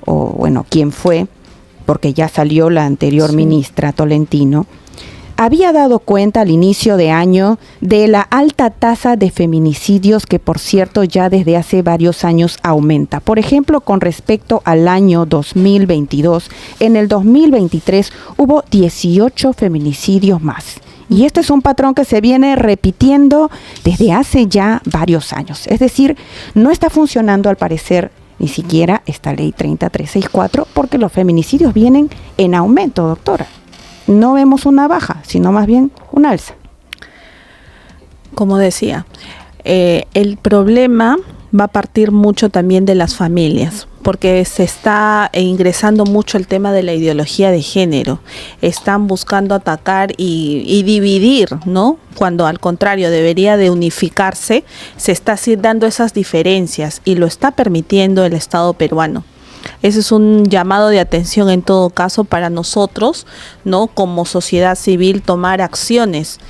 o bueno, quien fue, porque ya salió la anterior ministra Tolentino, había dado cuenta al inicio de año de la alta tasa de feminicidios que, por cierto, ya desde hace varios años aumenta. Por ejemplo, con respecto al año 2022, en el 2023 hubo 18 feminicidios más. Y este es un patrón que se viene repitiendo desde hace ya varios años. Es decir, no está funcionando al parecer ni siquiera esta ley 30364, porque los feminicidios vienen en aumento, doctora. No vemos una baja, sino más bien un alza. Como decía, el problema va a partir mucho también de las familias, porque se está ingresando mucho el tema de la ideología de género. Están buscando atacar y dividir, ¿no? Cuando al contrario debería de unificarse, se está así dando esas diferencias y lo está permitiendo el Estado peruano. Ese es un llamado de atención en todo caso para nosotros, ¿no? Como sociedad civil, tomar acciones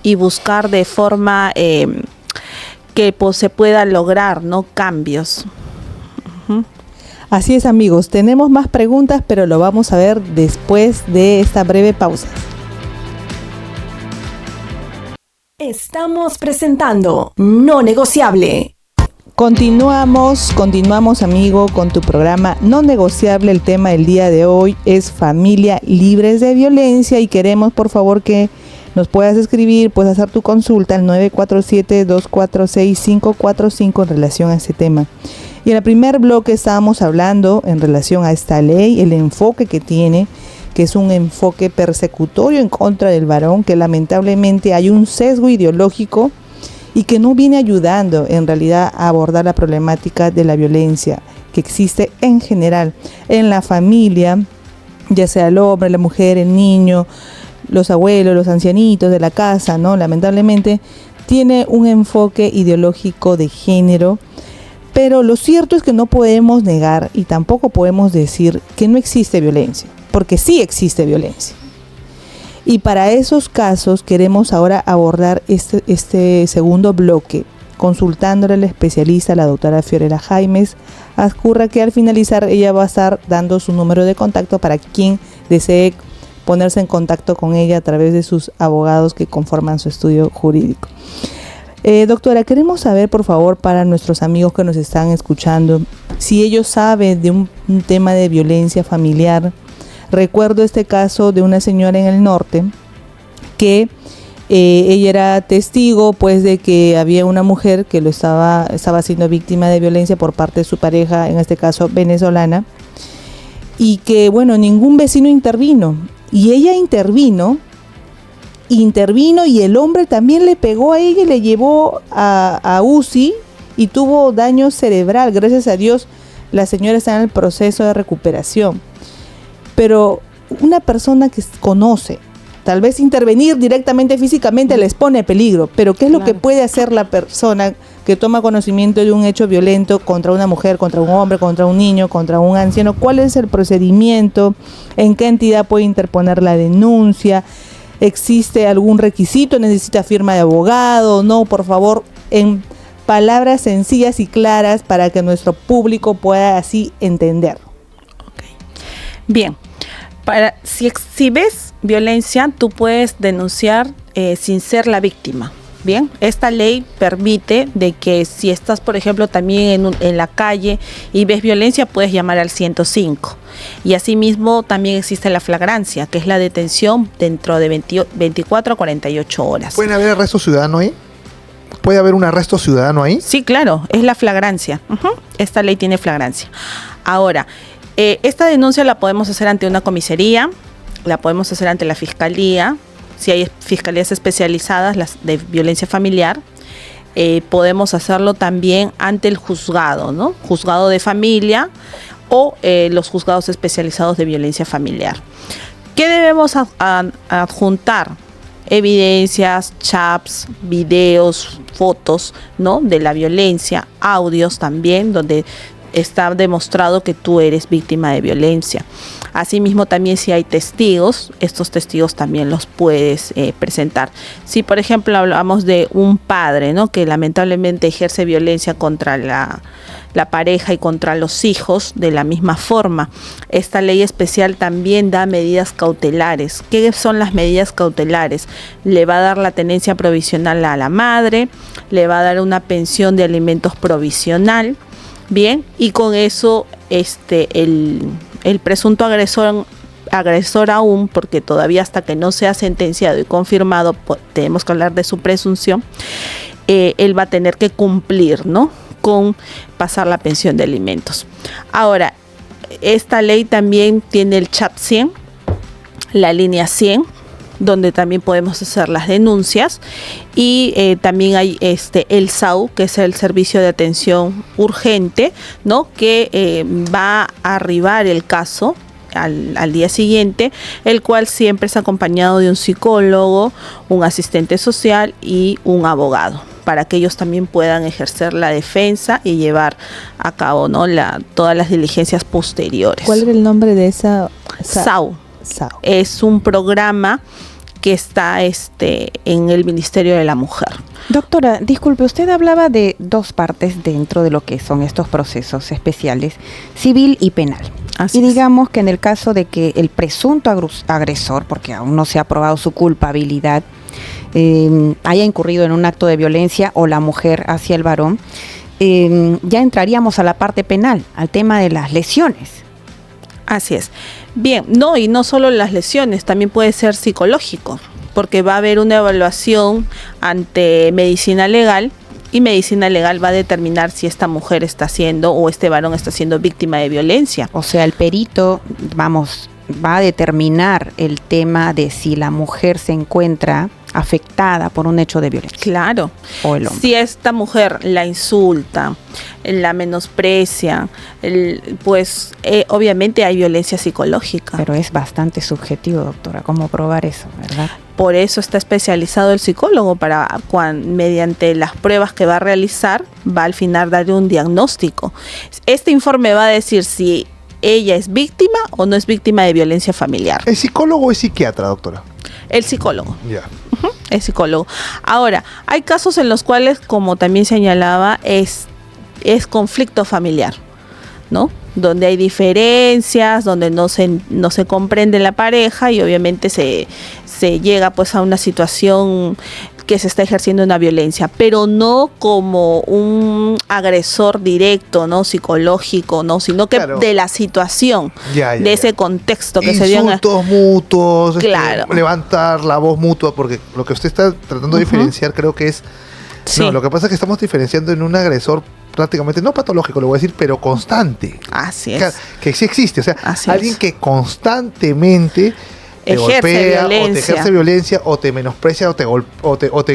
y buscar de forma que pues, se pueda lograr, ¿no? Cambios. Uh-huh. Así es, amigos, tenemos más preguntas, pero lo vamos a ver después de esta breve pausa. Estamos presentando No Negociable. Continuamos, amigo, con tu programa No Negociable. El tema del día de hoy es familia libres de violencia y queremos, por favor, que nos puedas escribir, puedes hacer tu consulta al 947-246-545 en relación a este tema. Y en el primer bloque estábamos hablando en relación a esta ley, el enfoque que tiene, que es un enfoque persecutorio en contra del varón, que lamentablemente hay un sesgo ideológico y que no viene ayudando en realidad a abordar la problemática de la violencia que existe en general en la familia, ya sea el hombre, la mujer, el niño, los abuelos, los ancianitos de la casa, ¿no? Lamentablemente tiene un enfoque ideológico de género, pero lo cierto es que no podemos negar y tampoco podemos decir que no existe violencia, porque sí existe violencia. Y para esos casos queremos ahora abordar este segundo bloque, consultándole a la especialista, la doctora Fiorella Jaimes Azcurra, que al finalizar ella va a estar dando su número de contacto para quien desee ponerse en contacto con ella a través de sus abogados que conforman su estudio jurídico. Doctora, queremos saber, por favor, para nuestros amigos que nos están escuchando, si ellos saben de un tema de violencia familiar. Recuerdo este caso de una señora en el norte que ella era testigo, pues, de que había una mujer que estaba siendo víctima de violencia por parte de su pareja, en este caso venezolana, y que, bueno, ningún vecino intervino. Y ella intervino y el hombre también le pegó a ella y le llevó a UCI y tuvo daño cerebral. Gracias a Dios, la señora está en el proceso de recuperación. Pero una persona que conoce, tal vez intervenir directamente físicamente les pone en peligro, pero ¿qué es lo que puede hacer la persona que toma conocimiento de un hecho violento contra una mujer, contra un hombre, contra un niño, contra un anciano? ¿Cuál es el procedimiento? ¿En qué entidad puede interponer la denuncia? ¿Existe algún requisito? ¿Necesita firma de abogado? No, por favor, en palabras sencillas y claras para que nuestro público pueda así entender. Okay. Bien, si ves violencia, tú puedes denunciar sin ser la víctima. Bien, esta ley permite de que si estás, por ejemplo, también en la calle y ves violencia, puedes llamar al 105. Y asimismo también existe la flagrancia, que es la detención dentro de 24 a 48 horas. ¿Puede haber arresto ciudadano ahí? ¿Puede haber un arresto ciudadano ahí? Sí, claro, es la flagrancia. Esta ley tiene flagrancia. Ahora, esta denuncia la podemos hacer ante una comisaría, la podemos hacer ante la fiscalía. Si hay fiscalías especializadas, las de violencia familiar, podemos hacerlo también ante el juzgado, ¿no? Juzgado de familia o los juzgados especializados de violencia familiar. ¿Qué debemos adjuntar? Evidencias, chats, videos, fotos, ¿no? De la violencia, audios también, donde está demostrado que tú eres víctima de violencia. Asimismo, también si hay testigos, estos testigos también los puedes presentar. Si, por ejemplo, hablamos de un padre, ¿no? Que lamentablemente ejerce violencia contra la pareja y contra los hijos, de la misma forma, esta ley especial también da medidas cautelares. ¿Qué son las medidas cautelares? Le va a dar la tenencia provisional a la madre, le va a dar una pensión de alimentos provisional. Bien, y con eso el presunto agresor aún, porque todavía hasta que no sea sentenciado y confirmado, tenemos que hablar de su presunción, él va a tener que cumplir, ¿no? Con pasar la pensión de alimentos. Ahora, esta ley también tiene el chat 100, la línea 100, donde también podemos hacer las denuncias, y también hay el SAU, que es el servicio de atención urgente, ¿no? Que va a arribar el caso al día siguiente, el cual siempre es acompañado de un psicólogo, un asistente social y un abogado, para que ellos también puedan ejercer la defensa y llevar a cabo, ¿no? Todas las diligencias posteriores. ¿Cuál era el nombre de esa? SAU. Es un programa que está en el Ministerio de la Mujer. Doctora, disculpe, usted hablaba de dos partes dentro de lo que son estos procesos especiales, civil y penal. Así y es. digamos que en el caso de que el presunto agresor, porque aún no se ha probado su culpabilidad, haya incurrido en un acto de violencia, o la mujer hacia el varón, ya entraríamos a la parte penal, al tema de las lesiones. Así es. Bien, y no solo las lesiones, también puede ser psicológico, porque va a haber una evaluación ante medicina legal, y medicina legal va a determinar si esta mujer está siendo, o este varón está siendo, víctima de violencia. O sea, el perito, va a determinar el tema de si la mujer se encuentra afectada por un hecho de violencia. Claro. O el hombre. Si esta mujer la insulta, la menosprecia, pues obviamente hay violencia psicológica. Pero es bastante subjetivo, doctora, ¿cómo probar eso, verdad? Por eso está especializado el psicólogo, para mediante las pruebas que va a realizar, va al final darle un diagnóstico. Este informe va a decir si ella es víctima o no es víctima de violencia familiar. ¿Es psicólogo o es psiquiatra, doctora? El psicólogo. Ya. Es psicólogo. Ahora, hay casos en los cuales, como también señalaba, es conflicto familiar, ¿no? Donde hay diferencias, donde no se comprende la pareja, y obviamente se llega pues a una situación que se está ejerciendo una violencia, pero no como un agresor directo, ¿no? Psicológico, ¿no? Sino que Claro. de la situación, Ya, de ese contexto que se dio en Insultos mutuos, Claro. levantar la voz mutua, porque lo que usted está tratando de diferenciar creo que es... Sí. No, lo que pasa es que estamos diferenciando en un agresor prácticamente, no patológico, lo voy a decir, pero constante. Así Que, es. que sí existe, o sea, Así alguien es. que constantemente te Ejerce golpea, o te violencia. ejerce violencia, o te menosprecia, o te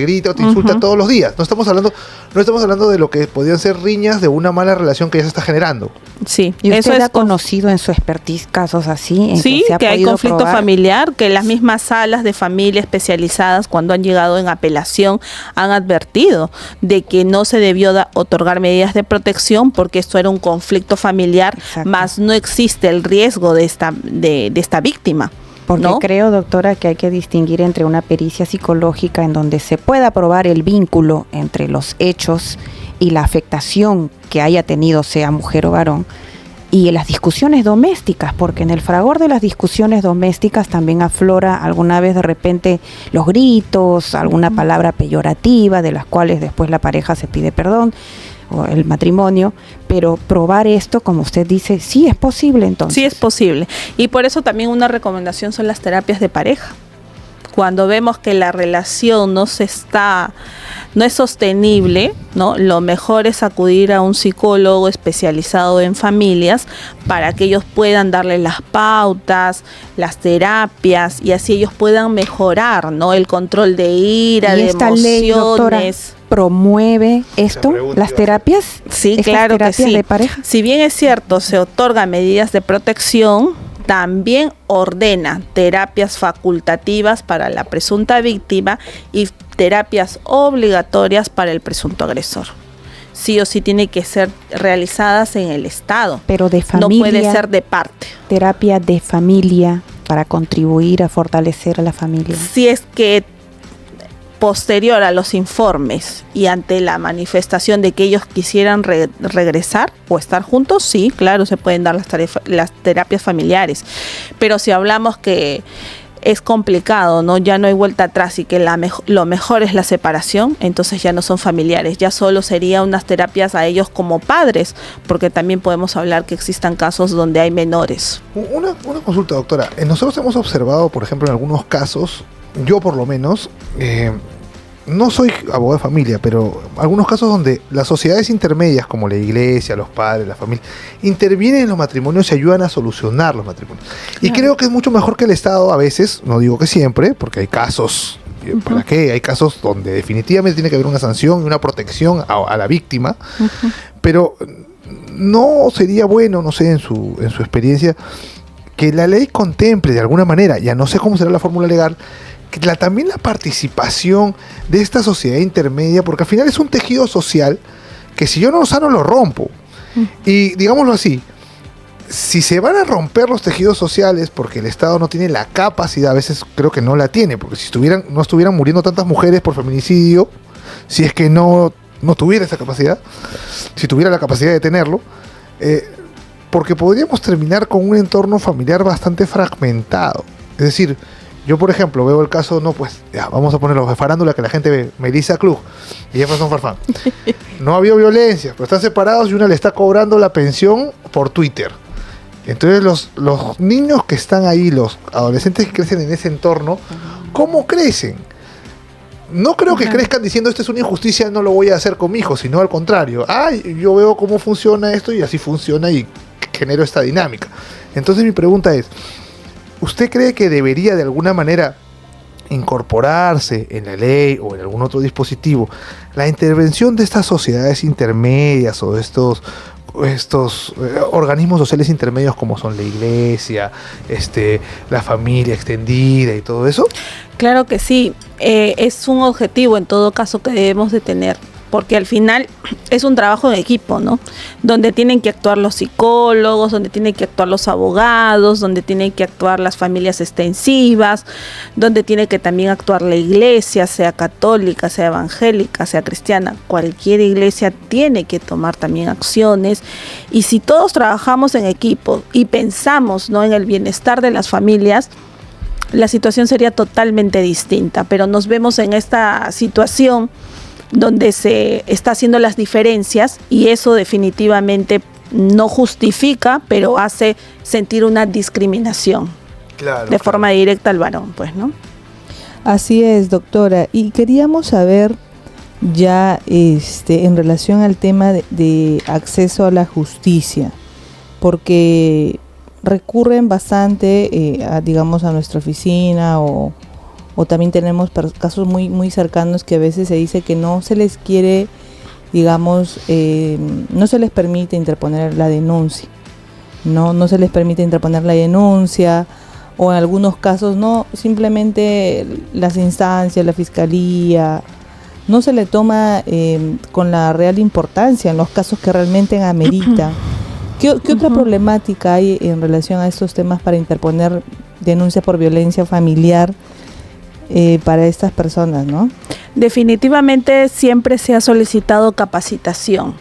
grita, o te insulta Ujú. todos los días. No estamos hablando de lo que podrían ser riñas de una mala relación que ya se está generando. Sí, ¿Y eso usted es ha conocido en su expertise casos así? En Sí, se ha que hay podido conflicto probar? familiar, que las mismas salas de familia especializadas cuando han llegado en apelación han advertido de que no se debió otorgar medidas de protección porque esto era un conflicto familiar, Exacto. más no existe el riesgo de esta víctima. Porque ¿no? creo, doctora, que hay que distinguir entre una pericia psicológica en donde se pueda probar el vínculo entre los hechos y la afectación que haya tenido, sea mujer o varón, y las discusiones domésticas, porque en el fragor de las discusiones domésticas también aflora alguna vez de repente los gritos, alguna palabra peyorativa de las cuales después la pareja se pide perdón, o el matrimonio, pero probar esto, como usted dice, sí es posible entonces. Sí es posible. Y por eso también una recomendación son las terapias de pareja. Cuando vemos que la relación no es sostenible, ¿no? Lo mejor es acudir a un psicólogo especializado en familias para que ellos puedan darle las pautas, las terapias y así ellos puedan mejorar, ¿no? El control de ira, ¿Y de esta ley, doctora, emociones. promueve esto, pregunta las iba a terapias? Sí, ¿Estas claro que terapias sí. de pareja? Si bien es cierto, se otorgan medidas de protección, también ordena terapias facultativas para la presunta víctima y terapias obligatorias para el presunto agresor. Sí o sí tiene que ser realizadas en el Estado. Pero de No familia, puede ser de parte. terapia de familia para contribuir a fortalecer a la familia. Si es que posterior a los informes y ante la manifestación de que ellos quisieran regresar o estar juntos, sí, claro, se pueden dar las terapias familiares. Pero si hablamos que es complicado, ¿no? Ya no hay vuelta atrás y que lo mejor es la separación, entonces ya no son familiares, ya solo sería unas terapias a ellos como padres, porque también podemos hablar que existan casos donde hay menores. Una consulta, doctora. Nosotros hemos observado, por ejemplo, en algunos casos, yo por lo menos, no soy abogado de familia, pero algunos casos donde las sociedades intermedias, como la iglesia, los padres, la familia, intervienen en los matrimonios y ayudan a solucionar los matrimonios. Y creo que es mucho mejor que el Estado a veces, no digo que siempre, porque hay casos, ¿para qué? Hay casos donde definitivamente tiene que haber una sanción y una protección a la víctima, pero no sería bueno, no sé, en su experiencia, que la ley contemple de alguna manera, ya no sé cómo será la fórmula legal, que también la participación de esta sociedad intermedia, porque al final es un tejido social que si yo no lo sano lo rompo. Y digámoslo así, si se van a romper los tejidos sociales porque el Estado no tiene la capacidad, a veces creo que no la tiene, porque si no estuvieran muriendo tantas mujeres por feminicidio, si es que no tuviera esa capacidad, si tuviera la capacidad de tenerlo, porque podríamos terminar con un entorno familiar bastante fragmentado. Es decir, yo por ejemplo veo el caso, vamos a ponerlo de farándula que la gente ve, Melissa Klug y Jefferson Farfán. No ha habido violencia, pero están separados y una le está cobrando la pensión por Twitter. Entonces los niños que están ahí, los adolescentes que crecen en ese entorno, ¿cómo crecen? No creo que crezcan diciendo esto es una injusticia, no lo voy a hacer con mi hijo, sino al contrario. Yo veo cómo funciona esto y así funciona y genero esta dinámica. Entonces mi pregunta es, ¿usted cree que debería de alguna manera incorporarse en la ley o en algún otro dispositivo la intervención de estas sociedades intermedias o de estos organismos sociales intermedios como son la iglesia, la familia extendida y todo eso? Claro que sí, es un objetivo en todo caso que debemos de tener, porque al final es un trabajo en equipo, ¿no? Donde tienen que actuar los psicólogos, donde tienen que actuar los abogados, donde tienen que actuar las familias extensivas, donde tiene que también actuar la iglesia, sea católica, sea evangélica, sea cristiana. Cualquier iglesia tiene que tomar también acciones, y si todos trabajamos en equipo y pensamos, ¿no?, en el bienestar de las familias, la situación sería totalmente distinta, pero nos vemos en esta situación donde se está haciendo las diferencias y eso definitivamente no justifica, pero hace sentir una discriminación de forma directa al varón, pues, ¿no? Así es, doctora. Y queríamos saber ya en relación al tema de acceso a la justicia, porque recurren bastante, digamos, a nuestra oficina o también tenemos casos muy, muy cercanos que a veces se dice que no se les quiere, digamos, no se les permite interponer la denuncia, no se les permite interponer la denuncia, o en algunos casos no, simplemente las instancias, la fiscalía, no se le toma con la real importancia en los casos que realmente ameritan. ¿Qué otra problemática hay en relación a estos temas para interponer denuncias por violencia familiar para estas personas, no? Definitivamente siempre se ha solicitado capacitación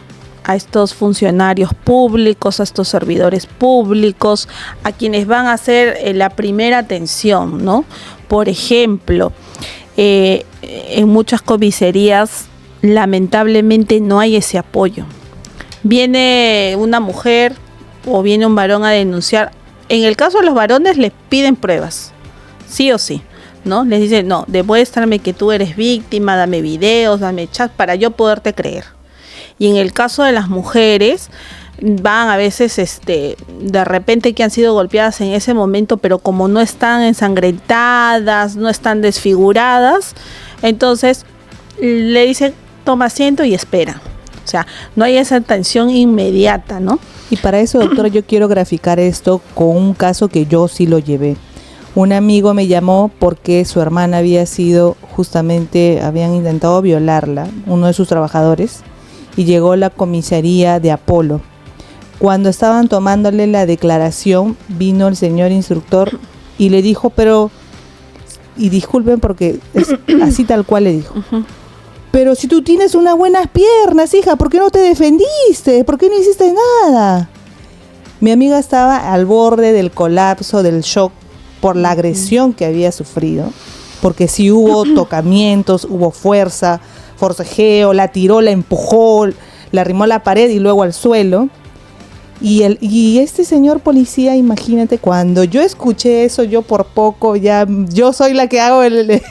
a estos funcionarios públicos, a estos servidores públicos, a quienes van a hacer la primera atención, ¿no? Por ejemplo, en muchas comisarías lamentablemente no hay ese apoyo. Viene una mujer o viene un varón a denunciar. En el caso de los varones les piden pruebas, sí o sí, ¿no? Les dicen, no, demuéstrame que tú eres víctima, dame videos, dame chat para yo poderte creer. Y en el caso de las mujeres, van a veces de repente que han sido golpeadas en ese momento, pero como no están ensangrentadas, no están desfiguradas, entonces le dicen, toma asiento y espera. O sea, no hay esa atención inmediata, ¿no? Y para eso, doctora, yo quiero graficar esto con un caso que yo sí lo llevé. Un amigo me llamó porque su hermana habían intentado violarla, uno de sus trabajadores, y llegó a la comisaría de Apolo. Cuando estaban tomándole la declaración, vino el señor instructor y le dijo, y disculpen porque es así tal cual le dijo, pero si tú tienes unas buenas piernas, hija, ¿por qué no te defendiste? ¿Por qué no hiciste nada? Mi amiga estaba al borde del colapso, del shock, por la agresión que había sufrido, porque sí hubo tocamientos, hubo fuerza, forcejeo, la tiró, la empujó, la arrimó a la pared y luego al suelo. Y este señor policía, imagínate, cuando yo escuché eso, yo por poco yo soy la que hago el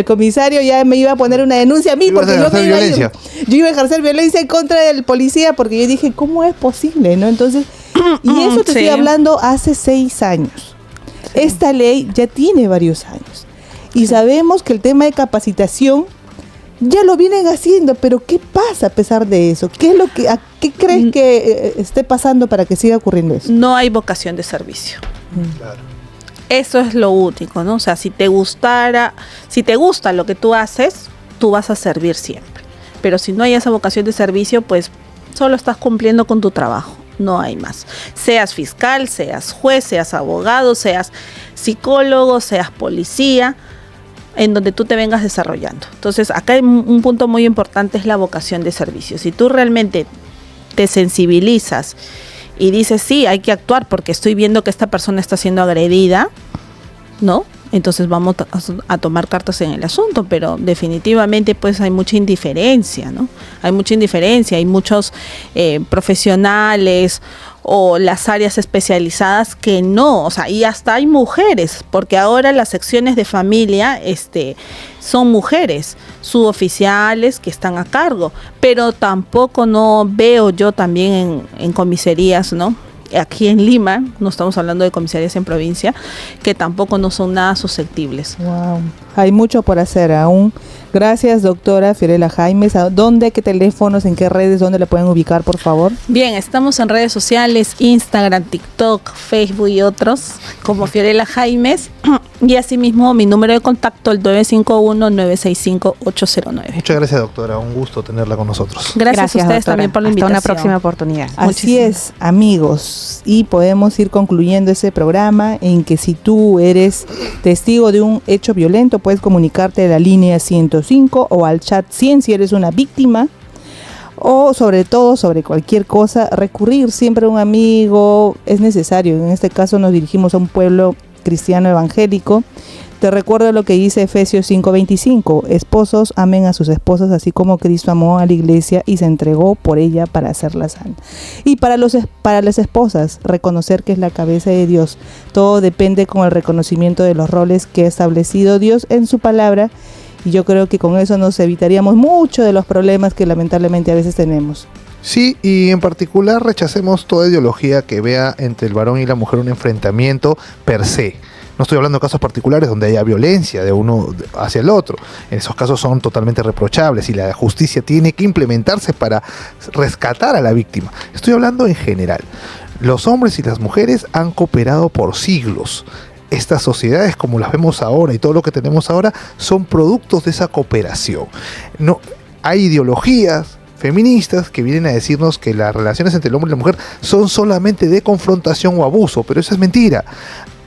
comisario, ya me iba a poner una denuncia a mí porque yo iba a ejercer violencia en contra del policía porque yo dije, ¿cómo es posible? ¿No? Entonces, y eso te estoy hablando hace 6 años. Esta ley ya tiene varios años y sabemos que el tema de capacitación ya lo vienen haciendo, pero ¿qué pasa a pesar de eso? ¿Qué crees que esté pasando para que siga ocurriendo eso? No hay vocación de servicio. Claro. Eso es lo único, ¿no? O sea, si te gusta lo que tú haces, tú vas a servir siempre. Pero si no hay esa vocación de servicio, pues solo estás cumpliendo con tu trabajo. No hay más. Seas fiscal, seas juez, seas abogado, seas psicólogo, seas policía, en donde tú te vengas desarrollando. Entonces, acá hay un punto muy importante, es la vocación de servicio. Si tú realmente te sensibilizas y dices, sí, hay que actuar porque estoy viendo que esta persona está siendo agredida, ¿no? Entonces vamos a tomar cartas en el asunto, pero definitivamente pues hay mucha indiferencia, ¿no? Hay mucha indiferencia, hay muchos profesionales o las áreas especializadas que no, o sea, y hasta hay mujeres, porque ahora las secciones de familia son mujeres, suboficiales que están a cargo, pero tampoco no veo yo también en comisarías, ¿no? Aquí en Lima, no estamos hablando de comisarías en provincia, que tampoco no son nada susceptibles. Wow, hay mucho por hacer aún. Gracias, doctora Fiorella Jaimes. ¿Dónde, qué teléfonos, en qué redes, dónde la pueden ubicar, por favor? Bien, estamos en redes sociales, Instagram, TikTok, Facebook y otros, como Fiorella Jaimes. Y asimismo, mi número de contacto, el 951-965-809. Muchas gracias, doctora. Un gusto tenerla con nosotros. Gracias a ustedes, doctora. también por la Hasta invitación. una próxima oportunidad. Así es, amigos, y podemos ir concluyendo ese programa en que si tú eres testigo de un hecho violento, puedes comunicarte a la línea 105 o al chat 100 si eres una víctima, o sobre todo, sobre cualquier cosa, recurrir siempre a un amigo es necesario. En este caso nos dirigimos a un pueblo cristiano evangélico, te recuerdo lo que dice Efesios 5:25: esposos, amen a sus esposas así como Cristo amó a la iglesia y se entregó por ella para hacerla santa. Y para las esposas, reconocer que es la cabeza de Dios. Todo depende con el reconocimiento de los roles que ha establecido Dios en su palabra, y yo creo que con eso nos evitaríamos mucho de los problemas que lamentablemente a veces tenemos. Sí, y en particular rechacemos toda ideología que vea entre el varón y la mujer un enfrentamiento per se. No estoy hablando de casos particulares donde haya violencia de uno hacia el otro. En esos casos son totalmente reprochables y la justicia tiene que implementarse para rescatar a la víctima. Estoy hablando en general. Los hombres y las mujeres han cooperado por siglos. Estas sociedades, como las vemos ahora y todo lo que tenemos ahora, son productos de esa cooperación. No, hay ideologías feministas que vienen a decirnos que las relaciones entre el hombre y la mujer son solamente de confrontación o abuso, pero eso es mentira.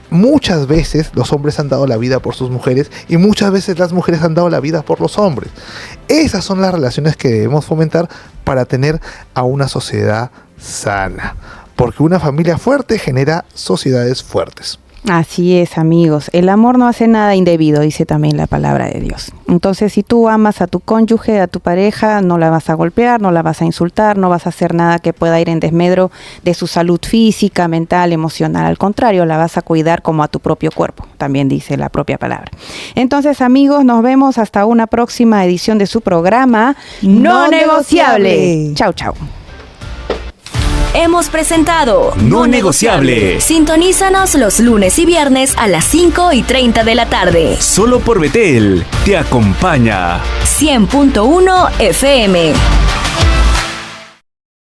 Muchas veces los hombres han dado la vida por sus mujeres y muchas veces las mujeres han dado la vida por los hombres. Esas son las relaciones que debemos fomentar para tener a una sociedad sana, porque una familia fuerte genera sociedades fuertes. Así es, amigos. El amor no hace nada indebido, dice también la palabra de Dios. Entonces, si tú amas a tu cónyuge, a tu pareja, no la vas a golpear, no la vas a insultar, no vas a hacer nada que pueda ir en desmedro de su salud física, mental, emocional. Al contrario, la vas a cuidar como a tu propio cuerpo, también dice la propia palabra. Entonces, amigos, nos vemos hasta una próxima edición de su programa No Negociable. Chau, chau. Hemos presentado No Negociable. Sintonízanos los lunes y viernes a las 5:30 de la tarde. Solo por Betel te acompaña. 100.1 FM.